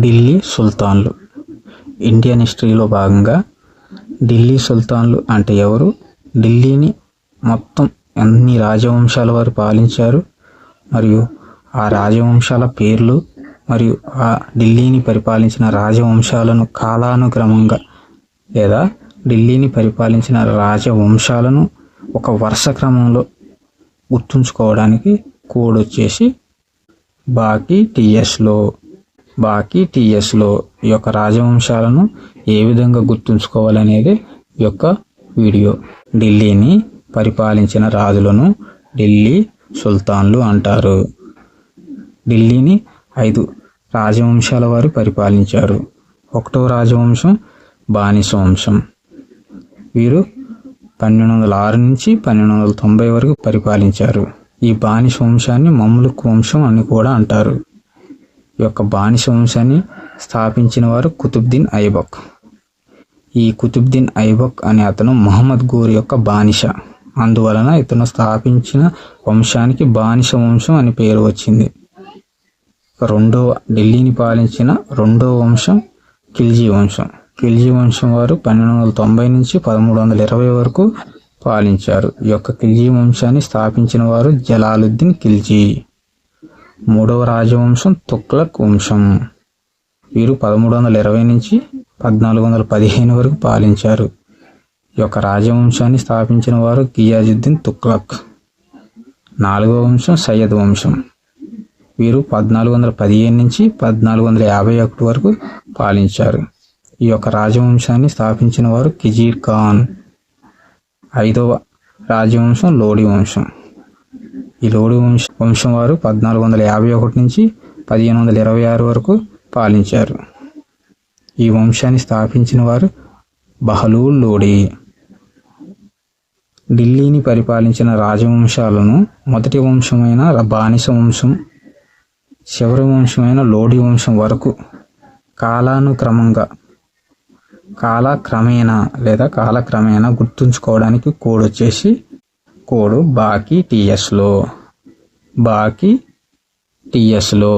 Delhi సుల్తాన్లు. Indian హిస్టరీలో భాగంగా ఢిల్లీ సుల్తాన్లు అంటే ఎవరు, ఢిల్లీని మొత్తం ఎన్ని రాజవంశాల వారు పాలించారు, మరియు ఆ రాజవంశాల పేర్లు మరియు ఆ ఢిల్లీని పరిపాలించిన రాజవంశాలను కాలానుక్రమంగా లేదా ఢిల్లీని పరిపాలించిన రాజవంశాలను ఒక వరుస క్రమంలో గుర్తుంచుకోవడానికి కోడ్ వచ్చేసి బాకీ టీఎస్లో ఈ యొక్క రాజవంశాలను ఏ విధంగా గుర్తుంచుకోవాలనేది ఈ యొక్క వీడియో. ఢిల్లీని పరిపాలించిన రాజులను ఢిల్లీ సుల్తాన్లు అంటారు. ఢిల్లీని 5 రాజవంశాల వారు పరిపాలించారు. 1వ రాజవంశం బానిస వంశం. వీరు 1206 నుంచి 1290 వరకు పరిపాలించారు. ఈ బానిస వంశాన్ని మమ్లుక్ వంశం అని కూడా అంటారు. ఈ యొక్క బానిస వంశాన్ని స్థాపించిన వారు కుతుబ్దీన్ ఐబక్. ఈ కుతుబ్దీన్ ఐబక్ అనే అతను మహమ్మద్ గోరి యొక్క బానిస. అందువలన ఇతను స్థాపించిన వంశానికి బానిస వంశం అని పేరు వచ్చింది. ఢిల్లీని పాలించిన 2వ వంశం ఖిల్జీ వంశం. ఖిల్జీ వంశం వారు 1290 నుంచి 1320 వరకు పాలించారు. ఈ యొక్క ఖిల్జీ వంశాన్ని స్థాపించిన వారు జలాలుద్దీన్ ఖిల్జీ. 3వ రాజవంశం తుగ్లక్ వంశం. వీరు 1320 నుంచి 1415 వరకు పాలించారు. ఈ యొక్క రాజవంశాన్ని స్థాపించిన వారు గియాజుద్దీన్ తుగ్లక్. 4వ వంశం సయ్యద్ వంశం. వీరు 1415 నుంచి 1451 వరకు పాలించారు. ఈ యొక్క రాజవంశాన్ని స్థాపించిన వారు కిజీర్ ఖాన్. 5వ రాజవంశం లోడి వంశం. ఈ లోడి వంశం వారు 1451 నుంచి 1526 వరకు పాలించారు. ఈ వంశాన్ని స్థాపించిన వారు బహదూర్ లోడి. ఢిల్లీని పరిపాలించిన రాజవంశాలను మొదటి వంశమైన బానిస వంశం, చివరి వంశమైన లోడి వంశం వరకు కాలక్రమేణా గుర్తుంచుకోవడానికి కోడ్ వచ్చేసి బాకీ టీఎస్లో.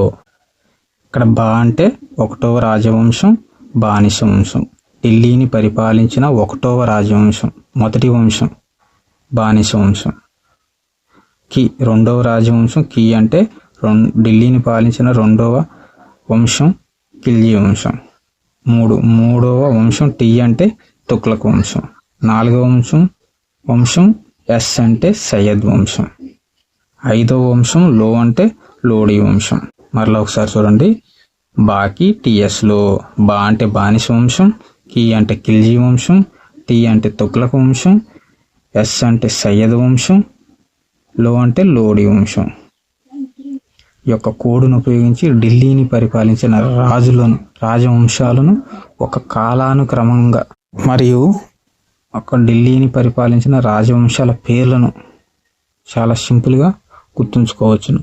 ఇక్కడ బా అంటే 1వ రాజవంశం బానిస వంశం. ఢిల్లీని పరిపాలించిన 1వ రాజవంశం మొదటి వంశం బానిస వంశం. 2వ రాజవంశం అంటే ఢిల్లీని పాలించిన 2వ వంశం ఖిల్జీ వంశం. 3వ వంశం అంటే తుగ్లక్ వంశం. 4వ వంశం ఎస్ అంటే సయ్యద్ వంశం. 5వ వంశం లో అంటే లోడి వంశం. మరలా ఒకసారి చూడండి. బాకీ టీఎస్లో. బా అంటే బానిస వంశం, కి అంటే ఖిల్జీ వంశం, టీ అంటే తుగ్లక్ వంశం, ఎస్ అంటే సయ్యద్ వంశం, లో అంటే లోడి వంశం. ఈ యొక్క కోడును ఉపయోగించి ఢిల్లీని పరిపాలించిన రాజవంశాలను ఒక కాలానుక్రమంగా మరియు ఢిల్లీని పరిపాలించిన రాజవంశాల పేర్లను చాలా సింపుల్గా గుర్తుంచుకోవచ్చును.